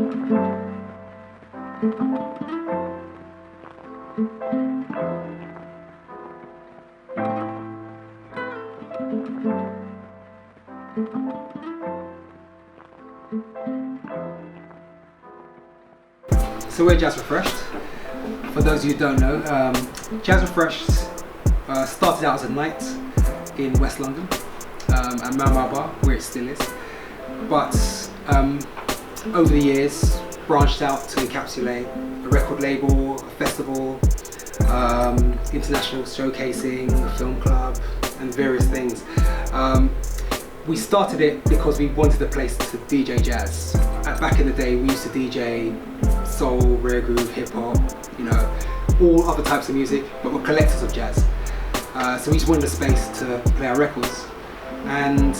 So we're Jazz Refreshed. For those of you who don't know, Jazz Refreshed started out as a night in West London at Mau Bar, where it still is. But over the years, branched out to encapsulate a record label, a festival, international showcasing, a film club, and various things. We started it because we wanted a place to DJ jazz. Back in the day, we used to DJ soul, rare groove, hip hop, you know, all other types of music, but we're collectors of jazz. So we just wanted a space to play our records. And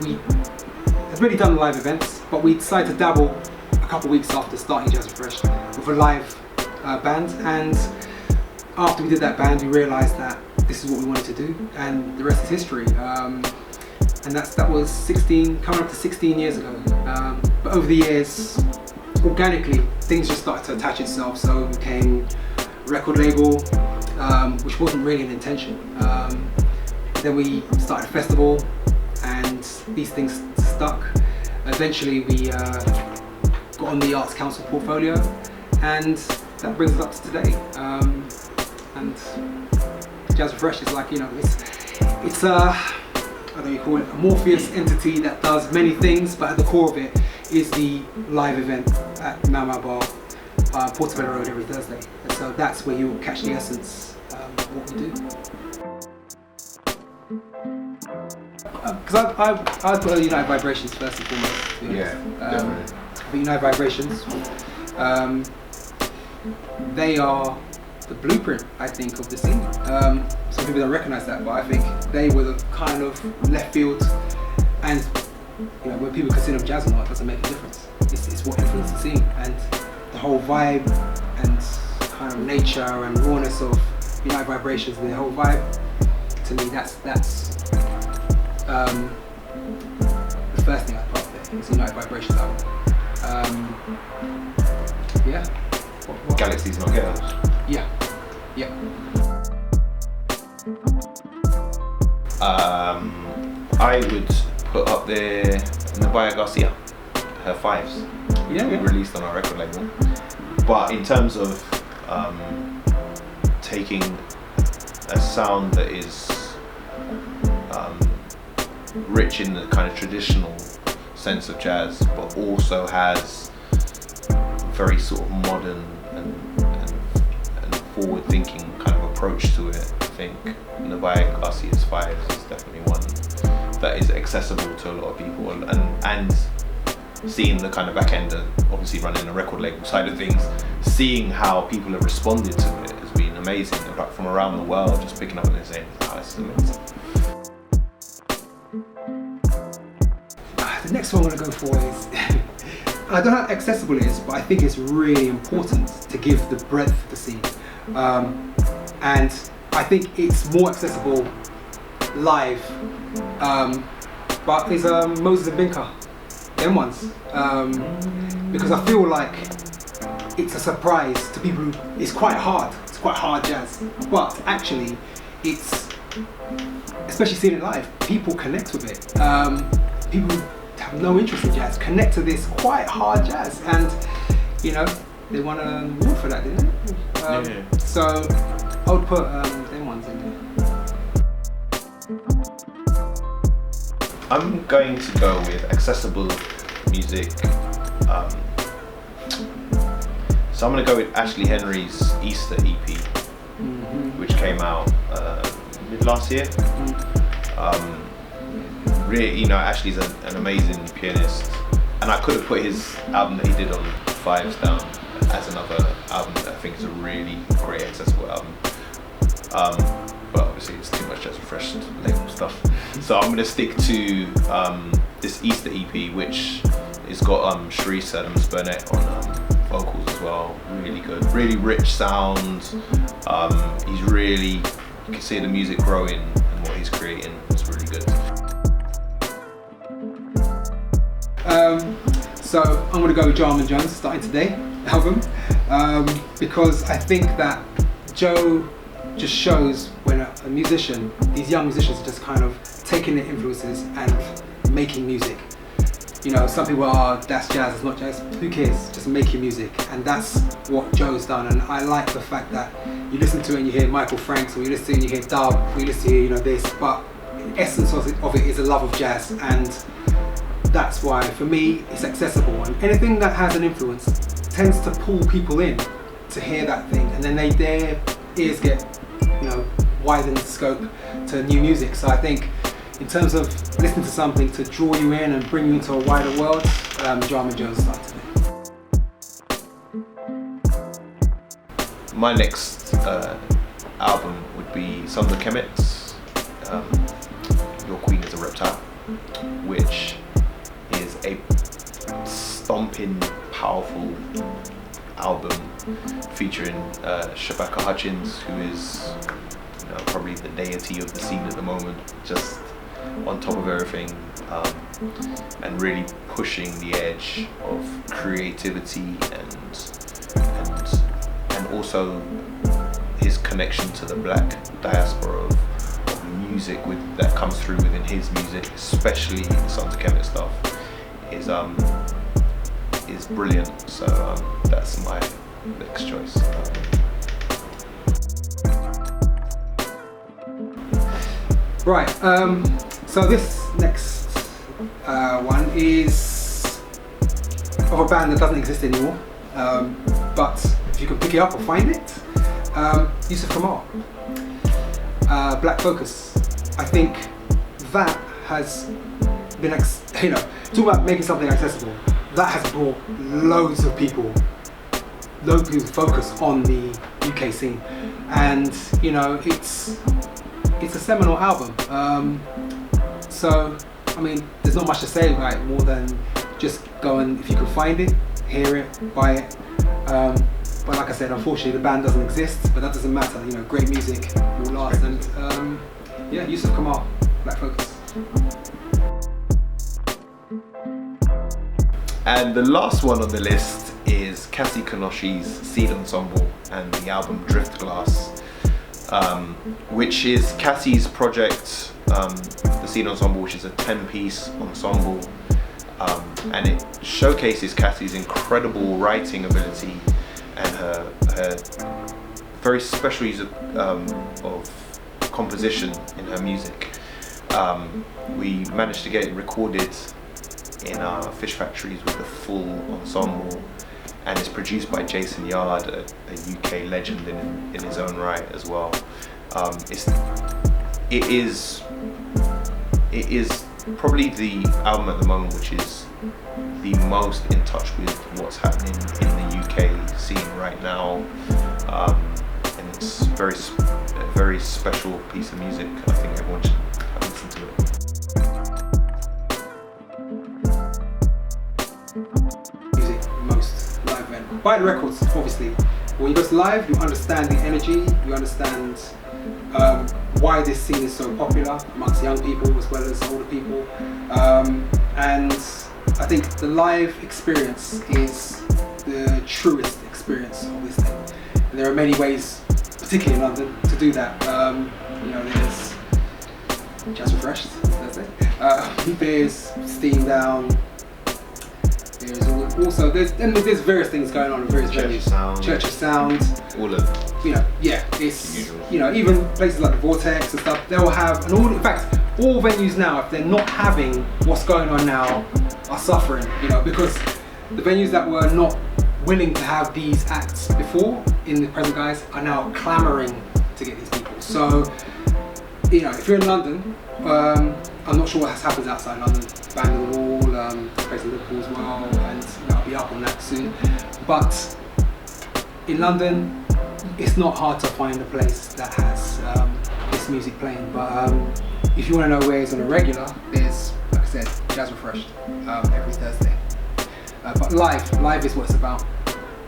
we had already done live events, but we decided to dabble a couple of weeks after starting Jazz Refreshed with a live band. And after we did that band, we realized that this is what we wanted to do, and the rest is history. And that was 16, coming up to 16 years ago. But over the years, organically, things just started to attach itself. So we became a record label, which wasn't really an intention. Then we started a festival, and these things stuck. Eventually, we got on the Arts Council portfolio, and that brings us up to today. And Jazz Refreshed is like, you know, it's I don't know, you call it a Morpheus entity that does many things, but at the core of it is the live event at Mau Bar, Portobello Road every Thursday. And so that's where you'll catch the essence of what we do. Because I put United Vibrations first and foremost. Yeah, definitely. United Vibrations, they are the blueprint, I think, of the scene. Some people don't recognise that, but I think they were the kind of left field, and you know, when people consider jazz or not, it doesn't make a difference. It's what influenced the scene, and the whole vibe and kind of nature and rawness of United Vibrations and the whole vibe. To me, that's the first thing I put up there. It's United Vibrations album. Yeah. Galaxies, not Ghettos. Yeah. I would put up there Nabaya Garcia, her fives. Yeah. Released on our record label. But in terms of taking a sound that is rich in the kind of traditional sense of jazz, but also has very sort of modern and forward-thinking kind of approach to it, I think Nabaya Garcia's Fives is definitely one that is accessible to a lot of people, and seeing the kind of back end, obviously running the record label side of things, seeing how people have responded to it has been amazing. Like from around the world, just picking up and saying, "Oh, this is amazing." The next one I'm going to go for is, I don't know how accessible it is, but I think it's really important to give the breadth of the scene. And I think it's more accessible live, but it's Moses and Binka, them ones. Because I feel like it's a surprise to people who, it's quite hard jazz, but actually it's, especially seeing it live, people connect with it. People who have no interest in jazz connect to this quite hard jazz, and you know, they won an award for that, didn't they? So I would put them ones in there. I'm going to go with accessible music. So I'm going to go with Ashley Henry's Easter EP, which came out mid last year. Really, you know, Ashley's an amazing pianist, and I could have put his album that he did on Fives down as another album that I think is a really great accessible album. But obviously it's too much Jazz Refreshed label stuff. So I'm going to stick to this Easter EP, which has got Sharice Adams Burnett on vocals as well. Really good, really rich sound. He's really, you can see the music growing and what he's creating. It's really good. So I'm going to go with Jarman Jones, Starting Today album, because I think that Joe just shows when a musician, these young musicians are just kind of taking their influences and making music. You know, some people are, that's jazz, it's not jazz, who cares, just making music, and that's what Joe's done. And I like the fact that you listen to it and you hear Michael Franks, or you listen to it and you hear dub, or you listen to it, you know, this, but the essence of it is a love of jazz, and that's why for me it's accessible, and anything that has an influence tends to pull people in to hear that thing, and then their ears get, you know, widen the scope to new music. So I think in terms of listening to something to draw you in and bring you into a wider world, Jarman Jones Starting Today. My next album would be Some of the Chemics, Your Queen is a Reptile, which is a stomping, powerful album featuring Shabaka Hutchins, who is, you know, probably the deity of the scene at the moment, just on top of everything, and really pushing the edge of creativity and also his connection to the black diaspora of music that comes through within his music, especially the Sons of Kemet stuff, is brilliant. So that's my next choice. Right, so this next one is of a band that doesn't exist anymore, but if you can pick it up or find it, Yusuf Kamal, Black Focus. I think that has been, you know, talk about making something accessible, that has brought loads of people focus on the UK scene, and you know, it's a seminal album. So I mean, there's not much to say, right, more than just go and, if you can find it, hear it, buy it. But like I said, unfortunately the band doesn't exist, but that doesn't matter, you know, great music will last. And yeah, Yusuf Kamal, Black Focus. And the last one on the list is Cassie Kenoshi's Seed Ensemble and the album Drift Glass, which is Cassie's project, the Seed Ensemble, which is a 10-piece ensemble, and it showcases Cassie's incredible writing ability and her very special use of composition in her music. We managed to get it recorded in our Fish Factories with the full ensemble, and it's produced by Jason Yard, a UK legend in his own right as well. It is probably the album at the moment which is the most in touch with what's happening in the UK scene right now, and it's a very special piece of music. I think everyone should have a listen to it. Music, most live event. Buy the records, obviously. When you go to live, you understand the energy, you understand why this scene is so popular amongst young people as well as older people. And I think the live experience is the truest experience of this thing. And there are many ways, particularly in London, to do that. You know, there's Jazz Refreshed, Thursday. There's Steam Down. There's various things going on in various venues. Church of Sound. All of, you know, yeah, it's, you know, even places like the Vortex and stuff, they'll have, and all, in fact, all venues now, if they're not having what's going on now, are suffering, you know, because the venues that were not willing to have these acts before, in the present guise, are now clamoring to get these people. So, you know, if you're in London, I'm not sure what happens outside London, Band on the Wall, place in Liverpool as well, and you know, I'll be up on that soon. But in London, it's not hard to find a place that has this music playing. But if you want to know where it's on a regular, there's, like I said, Jazz Refreshed every Thursday. But live is what it's about.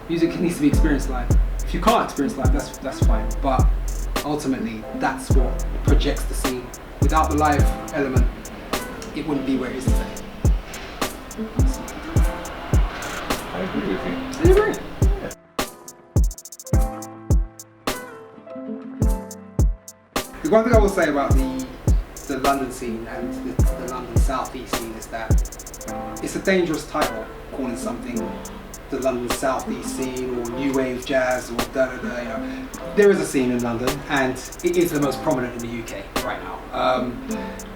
Music needs to be experienced live. If you can't experience live, that's fine. But ultimately, that's what projects the scene. Without the live element, it wouldn't be where it is today. agree with you. I agree. The one thing I will say about the London scene and the London South East scene is that it's a dangerous title, calling something the London South East scene or new wave jazz or da-da-da, you know. There is a scene in London and it is the most prominent in the UK right now.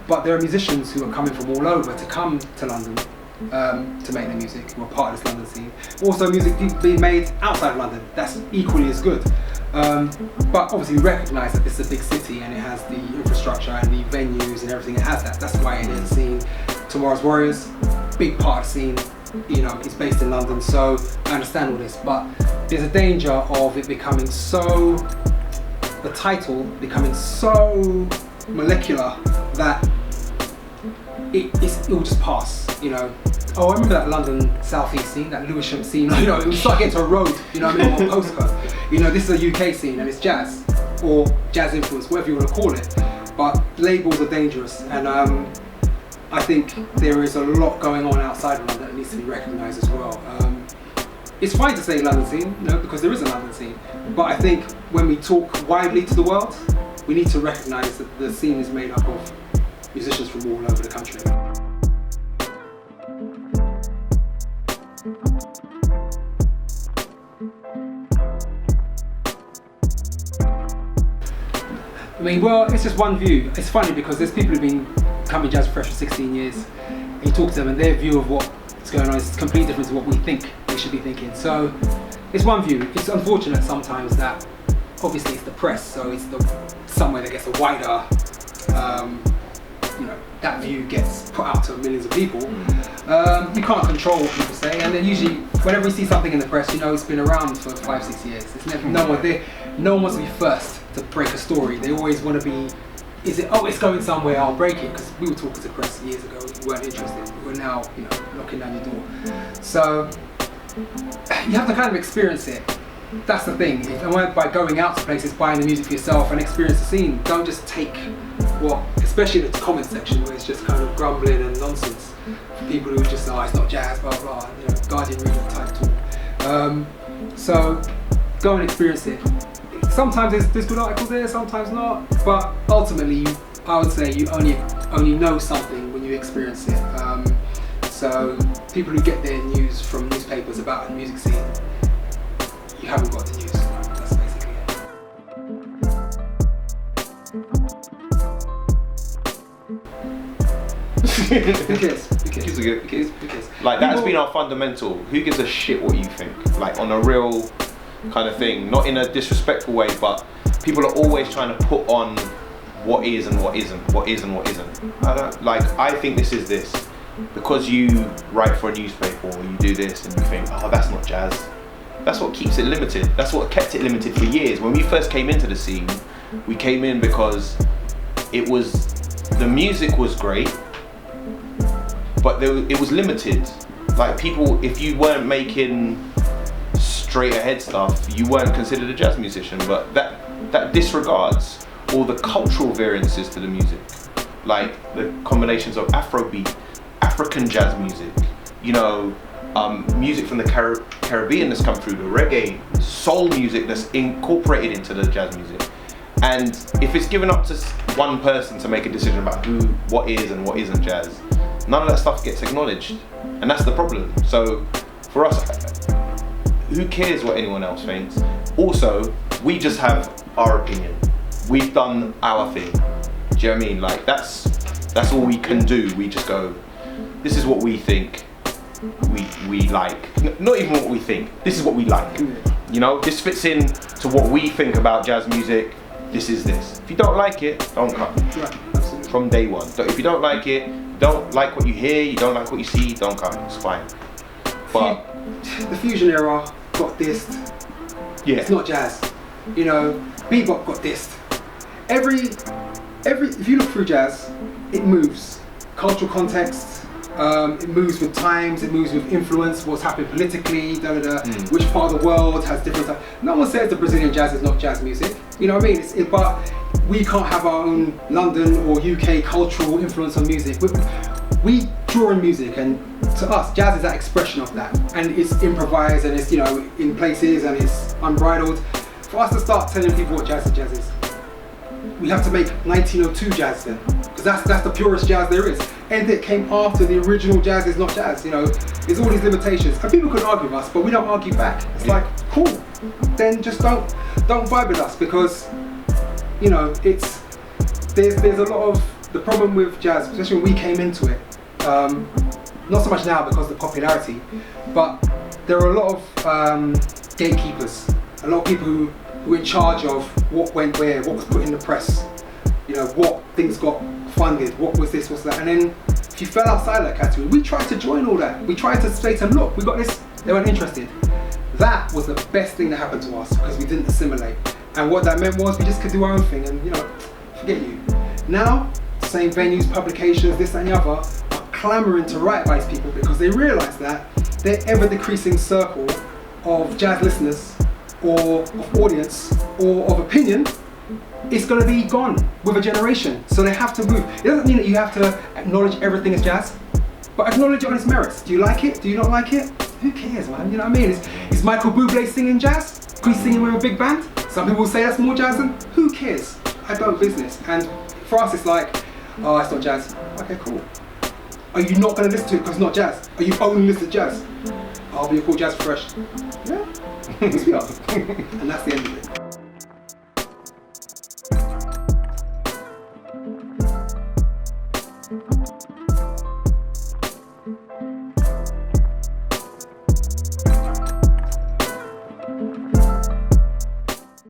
But there are musicians who are coming from all over to come to London to make their music, who are part of this London scene. Also music being made outside of London, that's equally as good. But obviously we recognise that this is a big city and it has the infrastructure and the venues and everything, it has that. That's why it is a scene. Tomorrow's Warriors, big part of the scene, you know, it's based in London, so I understand all this, but there's a danger of it becoming so, the title becoming so molecular that it will just pass, you know. Oh, I remember that London South East scene, that Lewisham scene, you know, it was like getting to a road, you know what I mean, or a postcode. You know, this is a UK scene and it's jazz, or jazz influence, whatever you want to call it. But labels are dangerous, and I think there is a lot going on outside of London that needs to be recognised as well. It's fine to say London scene, you know, because there is a London scene, but I think when we talk widely to the world, we need to recognise that the scene is made up of musicians from all over the country. I mean, well, it's just one view. It's funny because there's people who've been coming Jazz Fresh for 16 years, and you talk to them and their view of what's going on is completely different to what we think they should be thinking. So it's one view. It's unfortunate sometimes that obviously it's the press, so it's somewhere that gets a wider, you know, that view gets put out to millions of people. You can't control what people say, and then usually whenever we see something in the press, you know, it's been around for 5-6 years. It's never, no one wants to be first to break a story. They always want to be, it's going somewhere, I'll break it, because we were talking to press years ago, we weren't interested. We're now, you know, knocking down your door. So you have to kind of experience it. That's the thing. And by going out to places, buying the music for yourself and experience the scene, don't just take what, especially in the comment section where it's just kind of grumbling and nonsense. People who just, oh, it's not jazz, blah blah, you know, Guardian reading type talk. So go and experience it. Sometimes there's good articles there, sometimes not, but ultimately I would say you only know something when you experience it. So people who get their news from newspapers about the music scene, you haven't got the news. That's basically it. Who cares? Who cares? Like, that's been our fundamental. Who gives a shit what you think? Like, on a real kind of thing, not in a disrespectful way, but people are always trying to put on what is and what isn't, what is and what isn't. I think this is this. Because you write for a newspaper or you do this and you think, oh, that's not jazz. That's what keeps it limited. That's what kept it limited for years. When we first came into the scene, we came in because the music was great, but it was limited. Like, people, if you weren't making straight ahead stuff, you weren't considered a jazz musician. But that disregards all the cultural variances to the music, like the combinations of Afrobeat, African jazz music, you know, music from the Caribbean that's come through, the reggae, soul music that's incorporated into the jazz music. And if it's given up to one person to make a decision about what is and what isn't jazz, none of that stuff gets acknowledged, and that's the problem. So for us, who cares what anyone else thinks? Also, we just have our opinion. We've done our thing. Do you know what I mean? Like, that's all we can do. We just go, this is what we think we like. Not even what we think, this is what we like. You know, this fits in to what we think about jazz music. This is this. If you don't like it, don't come. Right, absolutely. From day one. If you don't like it, don't like what you hear, you don't like what you see, don't come. It's fine. But the fusion era got dissed. Yeah. It's not jazz. You know, bebop got dissed. If you look through jazz, it moves. Cultural context, it moves with times, it moves with influence, what's happening politically, which part of the world has different. No one says the Brazilian jazz is not jazz music. You know what I mean? But we can't have our own London or UK cultural influence on music. We drawing music, and to us, jazz is that expression of that, and it's improvised, and it's, you know, in places, and it's unbridled. For us to start telling people what jazz is, we have to make 1902 jazz then, because that's the purest jazz there is. Anything that came after the original jazz is not jazz, you know. There's all these limitations, and people can argue with us, but we don't argue back. It's like, cool, then just don't vibe with us, because, you know, it's there's a lot of the problem with jazz, especially when we came into it. Not so much now because of the popularity, but there are a lot of gatekeepers, a lot of people who were in charge of what went where, what was put in the press, you know, what things got funded, what was this, what's that, and then if you fell outside that category, we tried to join all that. We tried to say to them, look, we got this, they weren't interested. That was the best thing that happened to us, because we didn't assimilate. And what that meant was we just could do our own thing, and, you know, forget you. Now, same venues, publications, this and the other, are clamoring to write by these people, because they realise that their ever decreasing circle of jazz listeners, or of audience, or of opinion, is going to be gone with a generation. So they have to move. It doesn't mean that you have to acknowledge everything as jazz, but acknowledge it on its merits. Do you like it? Do you not like it? Who cares, man? You know what I mean? Is Michael Bublé singing jazz? He's singing with a big band? Some people say that's more jazz than, who cares? I don't business. And for us, it's like, oh, it's not jazz. Okay, cool. Are you not going to listen to it because it's not jazz? Are you only listening to jazz? I'll be called Jazz Fresh. Yeah, yes we are. And that's the end of it.